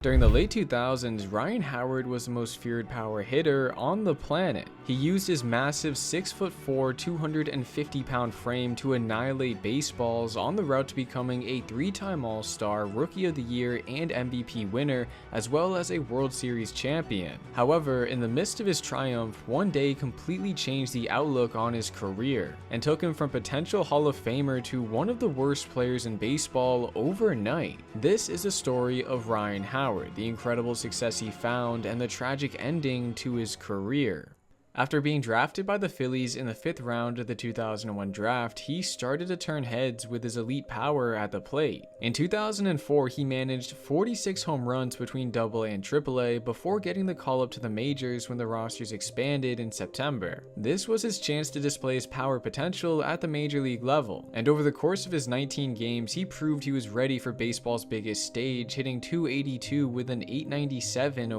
During the late 2000s, Ryan Howard was the most feared power hitter on the planet. He used his massive 6'4", 250-pound frame to annihilate baseballs on the route to becoming a 3-time All-Star, Rookie of the Year, and MVP winner, as well as a World Series champion. However, in the midst of his triumph, one day completely changed the outlook on his career, and took him from potential Hall of Famer to one of the worst players in baseball overnight. This is the story of Ryan Howard, the incredible success he found, and the tragic ending to his career. After being drafted by the Phillies in the 5th round of the 2001 draft, he started to turn heads with his elite power at the plate. In 2004, he managed 46 home runs between AA and AAA before getting the call up to the majors when the rosters expanded in September. This was his chance to display his power potential at the major league level, and over the course of his 19 games, he proved he was ready for baseball's biggest stage, hitting .282 with an .897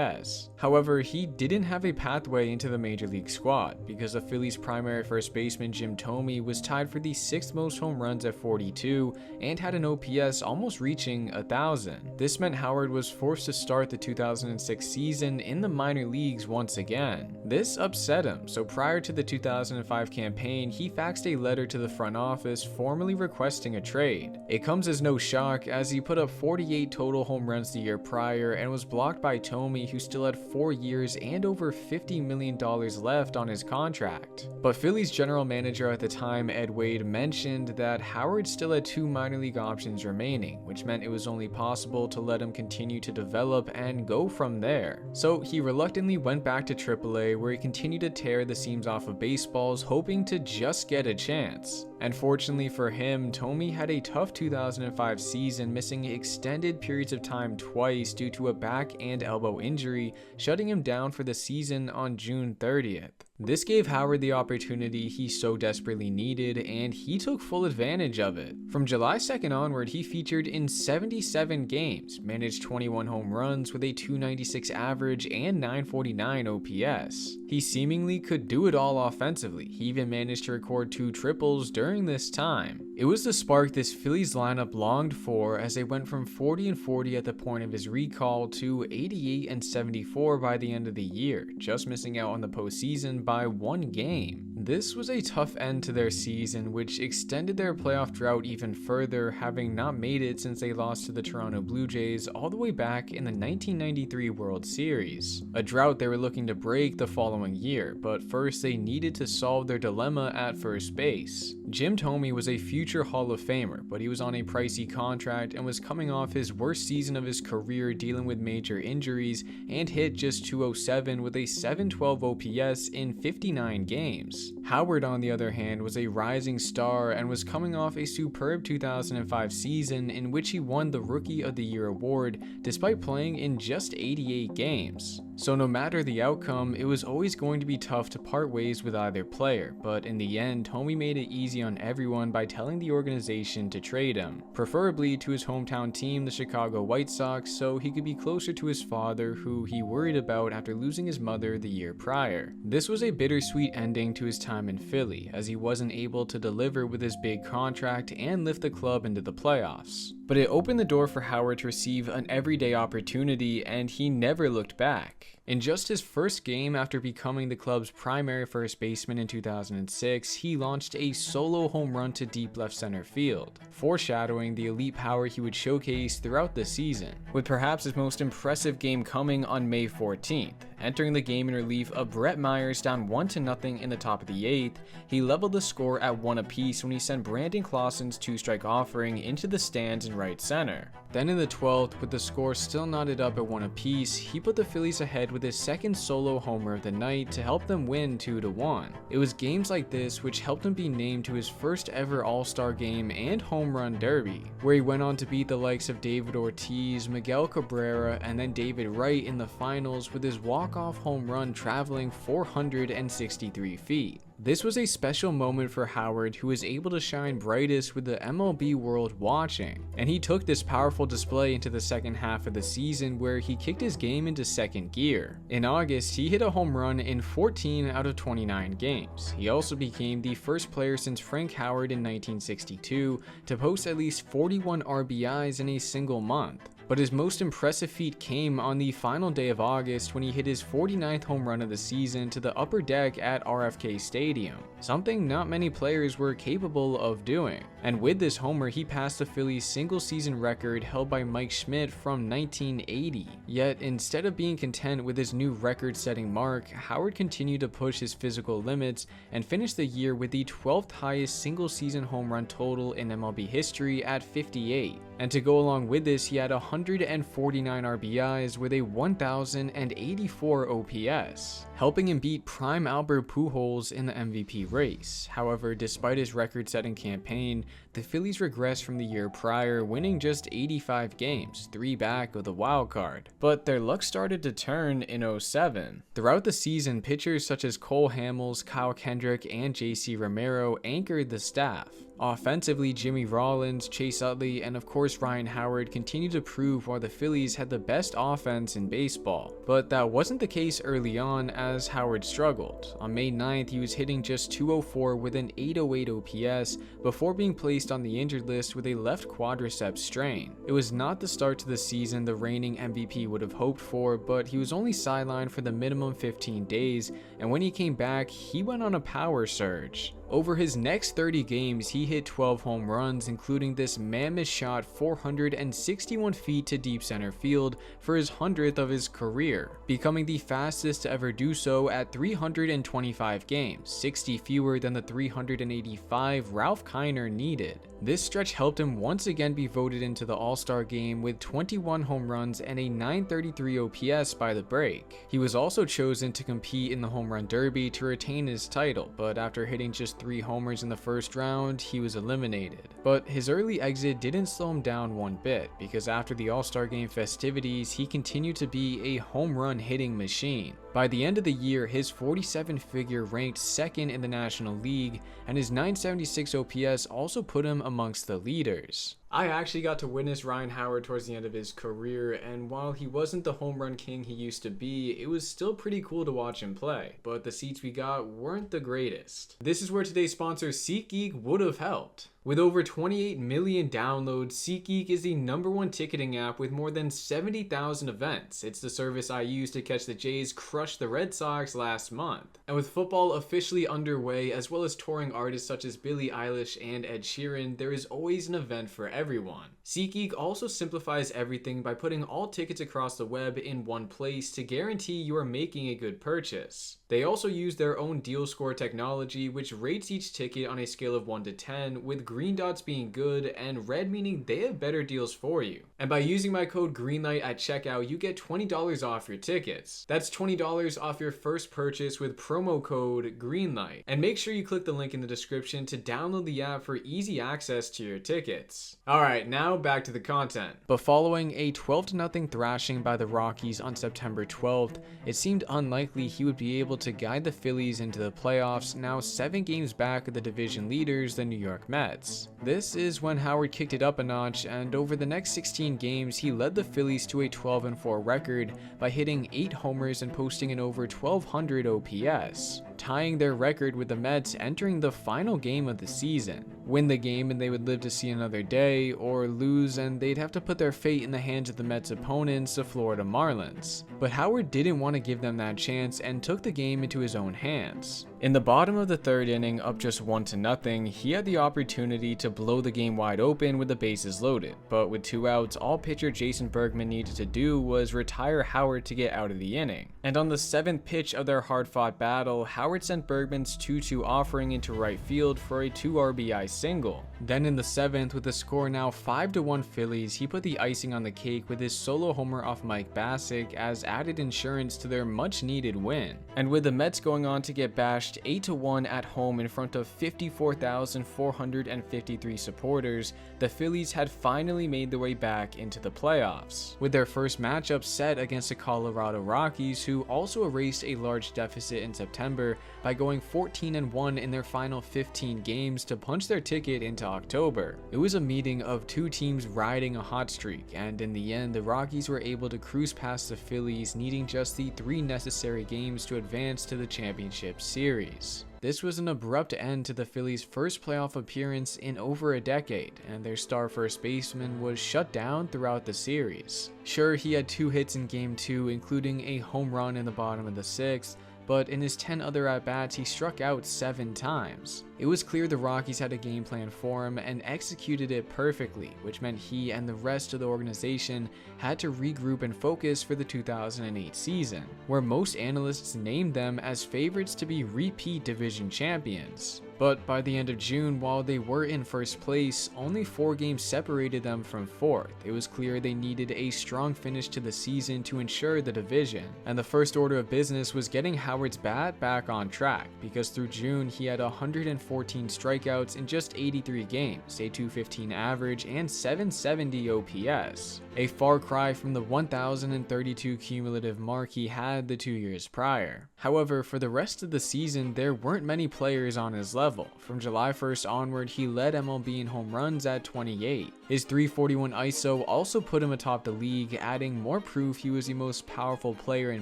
OPS. However, he didn't have a pathway into the major league squad because the Phillies' primary first baseman Jim Thome was tied for the 6th most home runs at 42 and had an OPS almost reaching 1,000. This meant Howard was forced to start the 2006 season in the minor leagues once again. This upset him, so prior to the 2005 campaign, he faxed a letter to the front office formally requesting a trade. It comes as no shock as he put up 48 total home runs the year prior and was blocked by Thome, who still had 4 years and over $50 million left on his contract. But Phillies general manager at the time, Ed Wade, mentioned that Howard still had 2 minor league options remaining, which meant it was only possible to let him continue to develop and go from there. So he reluctantly went back to AAA, where he continued to tear the seams off of baseballs, hoping to just get a chance. And fortunately for him, Thome had a tough 2005 season, missing extended periods of time twice due to a back and elbow injury, shutting him down for the season on June 30th. This gave Howard the opportunity he so desperately needed, and he took full advantage of it. From July 2nd onward, he featured in 77 games, managed 21 home runs with a .296 average and .949 OPS. He seemingly could do it all offensively. He even managed to record 2 triples during this time. It was the spark this Phillies lineup longed for, as they went from 40-40 at the point of his recall to 88-74 by the end of the year, just missing out on the postseason by 1 game. This was a tough end to their season, which extended their playoff drought even further, having not made it since they lost to the Toronto Blue Jays all the way back in the 1993 World Series. A drought they were looking to break the following year, but first they needed to solve their dilemma at first base. Jim Thome was a future Hall of Famer, but he was on a pricey contract and was coming off his worst season of his career, dealing with major injuries, and hit just .207 with a .712 OPS in 59 games. Howard, on the other hand, was a rising star and was coming off a superb 2005 season in which he won the Rookie of the Year award despite playing in just 88 games. So no matter the outcome, it was always going to be tough to part ways with either player, but in the end, Thome made it easy on everyone by telling the organization to trade him, preferably to his hometown team, the Chicago White Sox, so he could be closer to his father, who he worried about after losing his mother the year prior. This was a bittersweet ending to his time in Philly, as he wasn't able to deliver with his big contract and lift the club into the playoffs. But it opened the door for Howard to receive an everyday opportunity, and he never looked back. In just his first game after becoming the club's primary first baseman in 2006, he launched a solo home run to deep left center field, foreshadowing the elite power he would showcase throughout the season, with perhaps his most impressive game coming on May 14th. Entering the game in relief of Brett Myers down 1-0 in the top of the 8th, he leveled the score at 1 apiece when he sent Brandon Clausen's 2-strike offering into the stands in right center. Then in the 12th, with the score still knotted up at 1 apiece, he put the Phillies ahead with his second solo homer of the night to help them win 2-1. It was games like this which helped him be named to his first ever All-Star game and home run derby, where he went on to beat the likes of David Ortiz, Miguel Cabrera, and then David Wright in the finals with his walk-off home run traveling 463 feet. This was a special moment for Howard, who was able to shine brightest with the MLB world watching, and he took this powerful display into the second half of the season where he kicked his game into second gear. In August, he hit a home run in 14 out of 29 games. He also became the first player since Frank Howard in 1962 to post at least 41 RBIs in a single month. But his most impressive feat came on the final day of August when he hit his 49th home run of the season to the upper deck at RFK Stadium, something not many players were capable of doing. And with this homer, he passed the Phillies' single-season record held by Mike Schmidt from 1980. Yet, instead of being content with his new record-setting mark, Howard continued to push his physical limits and finished the year with the 12th highest single-season home run total in MLB history at 58. And to go along with this, he had 149 RBIs with a 1,084 OPS, helping him beat prime Albert Pujols in the MVP race. However, despite his record-setting campaign, the Phillies regressed from the year prior, winning just 85 games, 3 back of the wild card. But their luck started to turn in 07. Throughout the season, pitchers such as Cole Hamels, Kyle Kendrick, and JC Romero anchored the staff. Offensively, Jimmy Rollins, Chase Utley, and of course Ryan Howard continued to prove why the Phillies had the best offense in baseball. But that wasn't the case early on, as Howard struggled. On May 9th, he was hitting just 204 with an 808 OPS before being placed on the injured list with a left quadriceps strain. It was not the start to the season the reigning MVP would have hoped for, but he was only sidelined for the minimum 15 days, and when he came back, he went on a power surge. Over his next 30 games, he hit 12 home runs, including this mammoth shot 461 feet to deep center field for his 100th of his career, becoming the fastest to ever do so at 325 games, 60 fewer than the 385 Ralph Kiner needed. This stretch helped him once again be voted into the All-Star game with 21 home runs and a 933 OPS by the break. He was also chosen to compete in the Home Run Derby to retain his title, but after hitting just 3 homers in the first round, he was eliminated. But his early exit didn't slow him down one bit, because after the All-Star Game festivities, he continued to be a home run hitting machine. By the end of the year, his 47 figure ranked second in the National League, and his 976 OPS also put him amongst the leaders. I actually got to witness Ryan Howard towards the end of his career, and while he wasn't the home run king he used to be, it was still pretty cool to watch him play, but the seats we got weren't the greatest. This is where today's sponsor SeatGeek would have helped. With over 28 million downloads, SeatGeek is the #1 ticketing app with more than 70,000 events. It's the service I used to catch the Jays crush the Red Sox last month. And with football officially underway, as well as touring artists such as Billie Eilish and Ed Sheeran, there is always an event for everyone. SeatGeek also simplifies everything by putting all tickets across the web in one place to guarantee you are making a good purchase. They also use their own deal score technology, which rates each ticket on a scale of 1 to 10, with green dots being good and red meaning they have better deals for you. And by using my code GREENLIGHT at checkout, you get $20 off your tickets. That's $20 off your first purchase with promo code GREENLIGHT. And make sure you click the link in the description to download the app for easy access to your tickets. Alright, now back to the content. But following a 12-0 thrashing by the Rockies on September 12th, it seemed unlikely he would be able to guide the Phillies into the playoffs, now 7 games back of the division leaders, the New York Mets. This is when Howard kicked it up a notch, and over the next 16 games, he led the Phillies to a 12-4 record by hitting 8 homers and posting an over 1,200 OPS, tying their record with the Mets entering the final game of the season. Win the game and they would live to see another day, or lose and they'd have to put their fate in the hands of the Mets' opponents, the Florida Marlins. But Howard didn't want to give them that chance and took the game into his own hands. In the bottom of the 3rd inning, up just 1-0, he had the opportunity to blow the game wide open with the bases loaded, but with 2 outs, all pitcher Jason Bergman needed to do was retire Howard to get out of the inning. And on the 7th pitch of their hard-fought battle, Howard sent Bergman's 2-2 offering into right field for a 2 RBI single. Then in the 7th, with the score now 5-1 Phillies, he put the icing on the cake with his solo homer off Mike Bassick as added insurance to their much-needed win. And with the Mets going on to get bashed clinched 8-1 at home in front of 54,453 supporters, the Phillies had finally made their way back into the playoffs, with their first matchup set against the Colorado Rockies, who also erased a large deficit in September by going 14-1 in their final 15 games to punch their ticket into October. It was a meeting of two teams riding a hot streak, and in the end, the Rockies were able to cruise past the Phillies, needing just the 3 necessary games to advance to the championship series. This was an abrupt end to the Phillies' first playoff appearance in over a decade, and their star first baseman was shut down throughout the series. Sure, he had 2 hits in Game 2, including a home run in the bottom of the 6th, but in his 10 other at-bats, he struck out 7 times. It was clear the Rockies had a game plan for him and executed it perfectly, which meant he and the rest of the organization had to regroup and focus for the 2008 season, where most analysts named them as favorites to be repeat division champions. But by the end of June, while they were in first place, only 4 games separated them from 4th. It was clear they needed a strong finish to the season to ensure the division, and the first order of business was getting Howard's bat back on track, because through June he had 114 strikeouts in just 83 games, a .215 average, and 770 OPS, a far cry from the 1,032 cumulative mark he had the 2 years prior. However, for the rest of the season, there weren't many players on his level. From July 1st onward, he led MLB in home runs at 28. His .341 ISO also put him atop the league, adding more proof he was the most powerful player in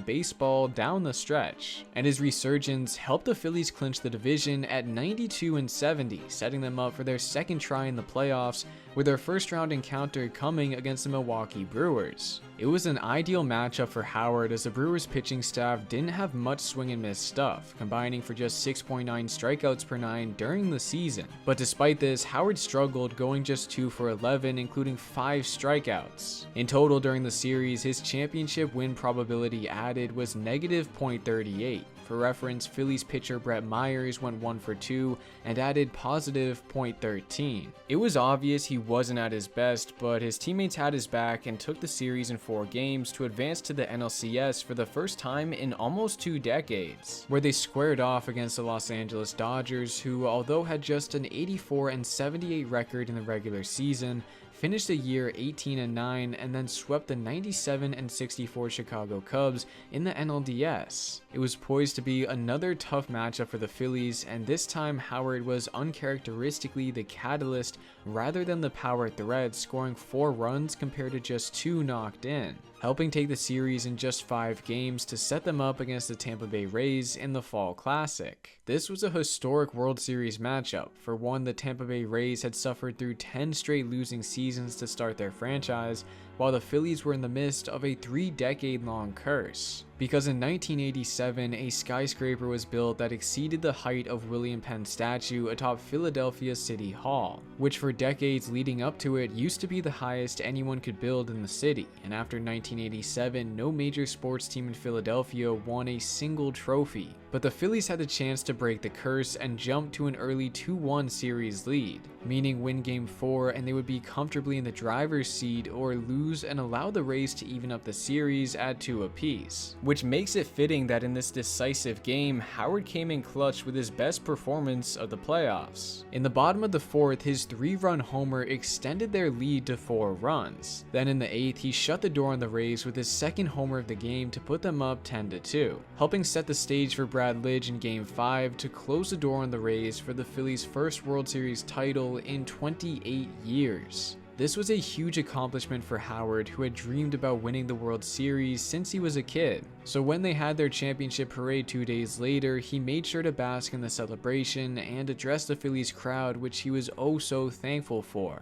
baseball down the stretch. And his resurgence helped the Phillies clinch the division at 92-70, setting them up for their second try in the playoffs, with their first round encounter coming against the Milwaukee Brewers. It was an ideal matchup for Howard, as the Brewers pitching staff didn't have much swing and miss stuff, combining for just 6.9 strikeouts per 9 during the season. But despite this, Howard struggled, going just 2 for 11, including 5 strikeouts. In total during the series, his championship win probability added was -0.38. For reference, Phillies pitcher Brett Myers went 1 for 2 and added +0.13. It was obvious he wasn't at his best, but his teammates had his back and took the series in 4 games to advance to the NLCS for the first time in almost 2 decades, where they squared off against the Los Angeles Dodgers, who, although had just an 84-78 record in the regular season, finished the year 18-9 and then swept the 97-64 Chicago Cubs in the NLDS. It was poised to be another tough matchup for the Phillies, and this time Howard was uncharacteristically the catalyst rather than the power threat, scoring 4 runs compared to just 2 knocked in, helping take the series in just 5 games to set them up against the Tampa Bay Rays in the Fall Classic. This was a historic World Series matchup. For one, the Tampa Bay Rays had suffered through 10 straight losing seasons to start their franchise, while the Phillies were in the midst of a 3-decade-long curse. Because in 1987, a skyscraper was built that exceeded the height of William Penn's statue atop Philadelphia City Hall, which for decades leading up to it used to be the highest anyone could build in the city, and after 1987, no major sports team in Philadelphia won a single trophy. But the Phillies had the chance to break the curse and jump to an early 2-1 series lead, meaning win Game 4 and they would be comfortably in the driver's seat, or lose and allow the Rays to even up the series at 2 apiece. Which makes it fitting that in this decisive game, Howard came in clutch with his best performance of the playoffs. In the bottom of the 4th, his 3-run homer extended their lead to 4 runs. Then in the 8th, he shut the door on the Rays with his second homer of the game to put them up 10-2, helping set the stage for Brad Lidge in Game 5 to close the door on the Rays for the Phillies' first World Series title in 28 years. This was a huge accomplishment for Howard, who had dreamed about winning the World Series since he was a kid. So when they had their championship parade 2 days later, he made sure to bask in the celebration and address the Phillies crowd, which he was oh so thankful for.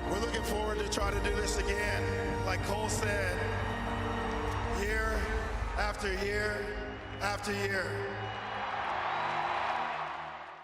We're looking forward to try to do this again. Like Cole said, year after year after year.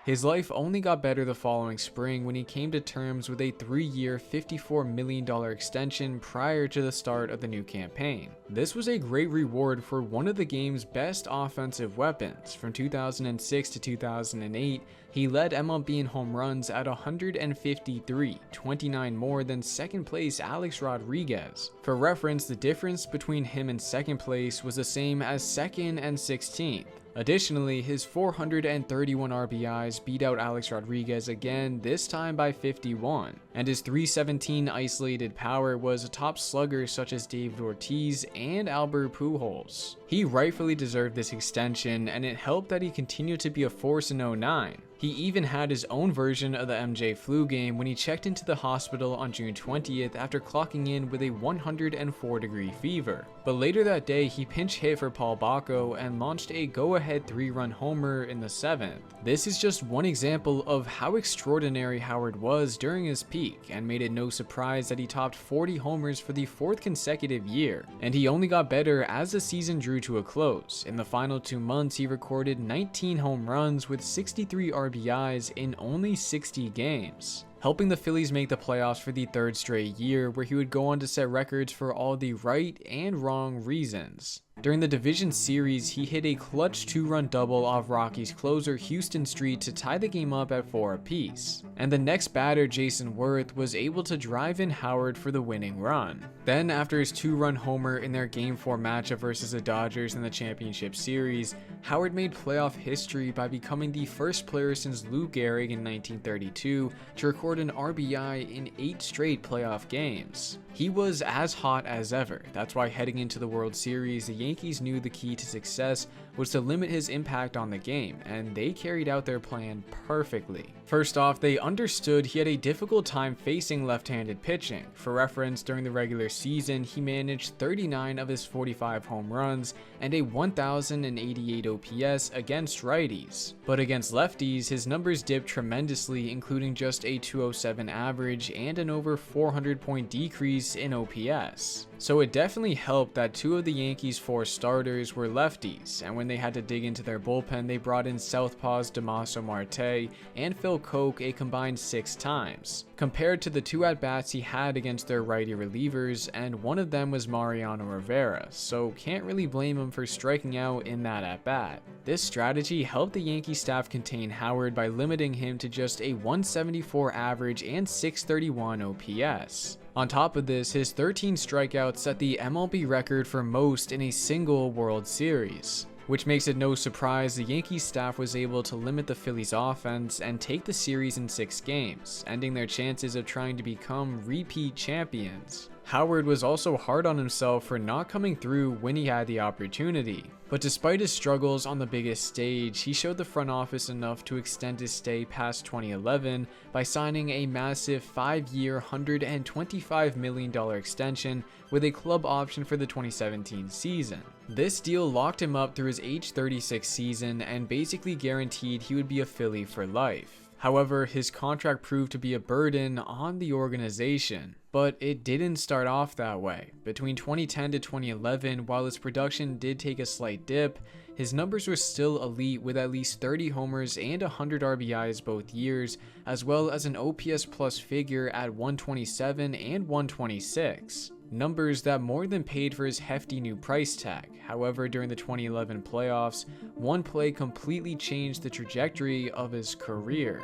His life only got better the following spring when he came to terms with a 3-year, $54 million extension prior to the start of the new campaign. This was a great reward for one of the game's best offensive weapons. From 2006 to 2008, he led MLB in home runs at 153, 29 more than second place Alex Rodriguez. For reference, the difference between him and second place was the same as second and 16th. Additionally, his 431 RBIs beat out Alex Rodriguez again, this time by 51, and his 317 isolated power was atop sluggers such as David Ortiz and Albert Pujols. He rightfully deserved this extension, and it helped that he continued to be a force in 09. He even had his own version of the MJ flu game when he checked into the hospital on June 20th after clocking in with a 104-degree fever. But later that day, he pinch hit for Paul Bacco and launched a go-ahead 3-run homer in the 7th. This is just one example of how extraordinary Howard was during his peak, and made it no surprise that he topped 40 homers for the 4th consecutive year. And he only got better as the season drew to a close. In the final 2 months, he recorded 19 home runs with 63 RBIs in only 60 games, helping the Phillies make the playoffs for the 3rd straight year, where he would go on to set records for all the right and wrong reasons. During the division series, he hit a clutch 2-run double off Rockies closer Houston Street to tie the game up at 4 apiece, and the next batter, Jason Worth, was able to drive in Howard for the winning run. Then, after his 2-run homer in their Game 4 matchup versus the Dodgers in the championship series, Howard made playoff history by becoming the first player since Lou Gehrig in 1932 to record an RBI in 8 straight playoff games. He was as hot as ever. That's why heading into the World Series, the Yankees knew the key to success was to limit his impact on the game, and they carried out their plan perfectly. First off, they understood he had a difficult time facing left-handed pitching. For reference, during the regular season, he managed 39 of his 45 home runs and a 1,088 OPS against righties. But against lefties, his numbers dipped tremendously, including just a 207 average and an over 400-point decrease in OPS. So it definitely helped that 2 of the Yankees' 4 starters were lefties, and when they had to dig into their bullpen, they brought in southpaws Damaso Marte and Phil Koch a combined 6 times, compared to the 2 at-bats he had against their righty relievers, and one of them was Mariano Rivera, so can't really blame him for striking out in that at-bat. This strategy helped the Yankee staff contain Howard by limiting him to just a 174 average and 631 OPS. On top of this, his 13 strikeouts set the MLB record for most in a single World Series, which makes it no surprise the Yankees staff was able to limit the Phillies' offense and take the series in 6 games, ending their chances of trying to become repeat champions. Howard was also hard on himself for not coming through when he had the opportunity, but despite his struggles on the biggest stage, he showed the front office enough to extend his stay past 2011 by signing a massive 5-year, $125 million extension with a club option for the 2017 season. This deal locked him up through his age 36 season and basically guaranteed he would be a Philly for life. However, his contract proved to be a burden on the organization. But it didn't start off that way. Between 2010 to 2011, while his production did take a slight dip, his numbers were still elite with at least 30 homers and 100 RBIs both years, as well as an OPS plus figure at 127 and 126. Numbers that more than paid for his hefty new price tag. However, during the 2011 playoffs, one play completely changed the trajectory of his career.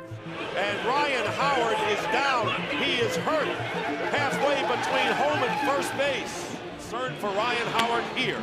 And Ryan Howard is down. He is hurt halfway between home and first base. Concern for Ryan Howard here.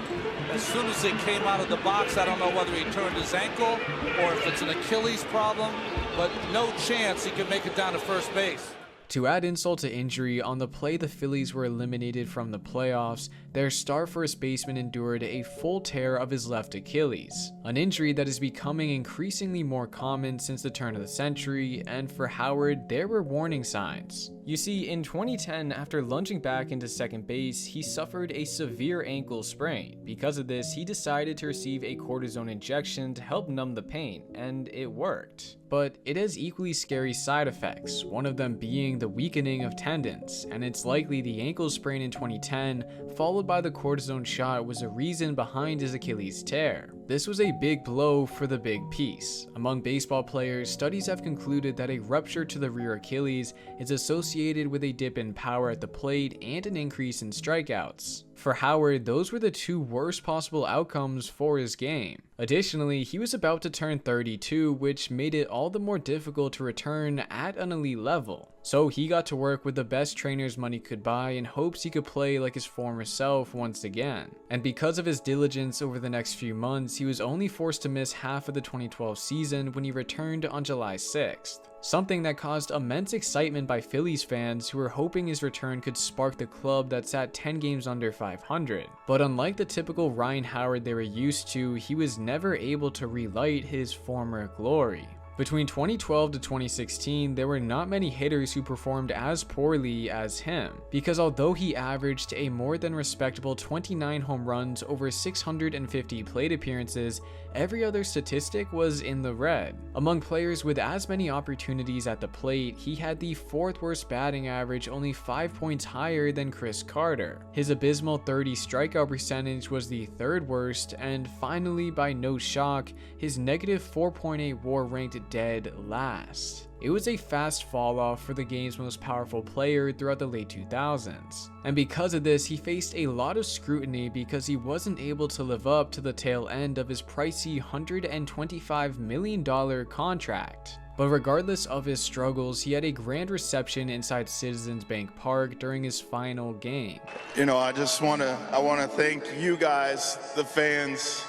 As soon as he came out of the box, I don't know whether he turned his ankle or if it's an Achilles problem, but no chance he can make it down to first base. To add insult to injury, on the play the Phillies were eliminated from the playoffs, their star first baseman endured a full tear of his left Achilles, an injury that is becoming increasingly more common since the turn of the century, and for Howard, there were warning signs. You see, in 2010, after lunging back into second base, he suffered a severe ankle sprain. Because of this, he decided to receive a cortisone injection to help numb the pain, and it worked. But it has equally scary side effects, one of them being the weakening of tendons, and it's likely the ankle sprain in 2010, followed by the cortisone shot, was a reason behind his Achilles tear. This was a big blow for the big piece. Among baseball players, studies have concluded that a rupture to the rear Achilles is associated with a dip in power at the plate and an increase in strikeouts. For Howard, those were the two worst possible outcomes for his game. Additionally, he was about to turn 32, which made it all the more difficult to return at an elite level. So he got to work with the best trainers money could buy in hopes he could play like his former self once again. And because of his diligence over the next few months, he was only forced to miss half of the 2012 season when he returned on July 6th. Something that caused immense excitement by Phillies fans who were hoping his return could spark the club that sat 10 games under 500. But unlike the typical Ryan Howard they were used to, he was never able to relight his former glory. Between 2012 to 2016, there were not many hitters who performed as poorly as him, because although he averaged a more than respectable 29 home runs over 650 plate appearances, every other statistic was in the red. Among players with as many opportunities at the plate, he had the 4th worst batting average, only 5 points higher than Chris Carter. His abysmal 30 strikeout percentage was the 3rd worst, and finally, by no shock, his negative 4.8 WAR ranked dead last. It was a fast fall off for the game's most powerful player throughout the late 2000s. And because of this, he faced a lot of scrutiny because he wasn't able to live up to the tail end of his pricey $125 million contract. But regardless of his struggles, he had a grand reception inside Citizens Bank Park during his final game. You know, I want to thank you guys, the fans,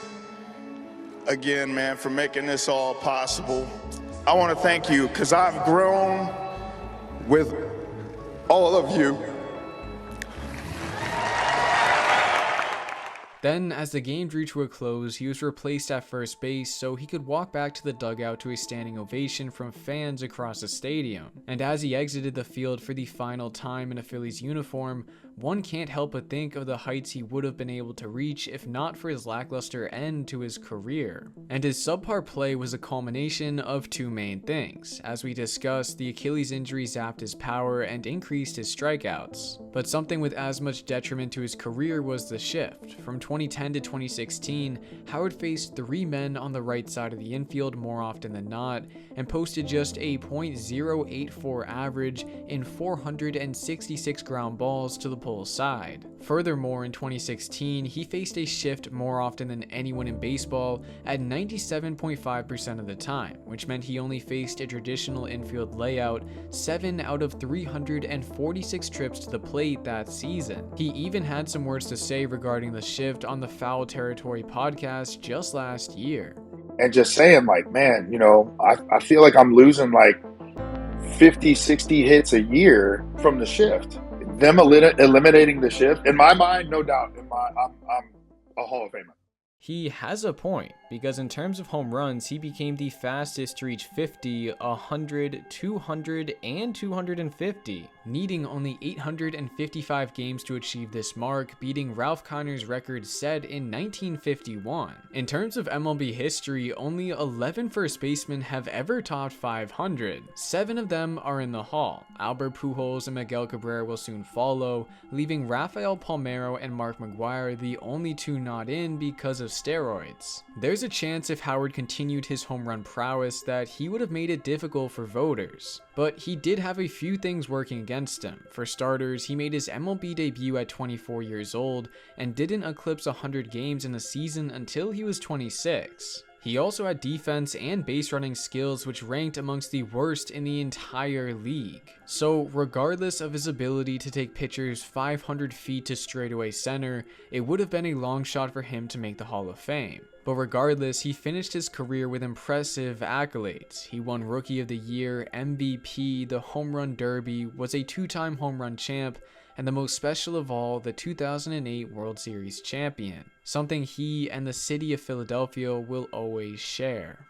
again, man, for making this all possible. I want to thank you because I've grown with all of you. Then, as the game drew to a close, he was replaced at first base so he could walk back to the dugout to a standing ovation from fans across the stadium. And as he exited the field for the final time in a Phillies uniform, one can't help but think of the heights he would have been able to reach if not for his lackluster end to his career. And his subpar play was a culmination of two main things. As we discussed, the Achilles injury zapped his power and increased his strikeouts. But something with as much detriment to his career was the shift. From 2010 to 2016, Howard faced 3 men on the right side of the infield more often than not, and posted just a .084 average in 466 ground balls to the pull side. Furthermore, in 2016, he faced a shift more often than anyone in baseball at 97.5% of the time, which meant he only faced a traditional infield layout 7 out of 346 trips to the plate that season. He even had some words to say regarding the shift on the Foul Territory podcast just last year. And just saying, like, man, you know, I feel like I'm losing like 50, 60 hits a year from the shift. Them eliminating the shift, in my mind, no doubt, I'm a Hall of Famer. He has a point, because in terms of home runs, he became the fastest to reach 50, 100, 200, and 250, needing only 855 games to achieve this mark, beating Ralph Connor's record set in 1951. In terms of MLB history, only 11 first basemen have ever topped 500. 7 of them are in the Hall. Albert Pujols and Miguel Cabrera will soon follow, leaving Rafael Palmeiro and Mark McGwire the only 2 not in because of steroids. There's a chance if Howard continued his home run prowess that he would have made it difficult for voters. But he did have a few things working against him. For starters, he made his MLB debut at 24 years old and didn't eclipse 100 games in a season until he was 26. He also had defense and base running skills which ranked amongst the worst in the entire league. So regardless of his ability to take pitchers 500 feet to straightaway center, it would have been a long shot for him to make the Hall of Fame. But regardless, he finished his career with impressive accolades. He won Rookie of the Year, MVP, the Home Run Derby, was a 2-time home run champ, and the most special of all, the 2008 World Series champion, something he and the city of Philadelphia will always share.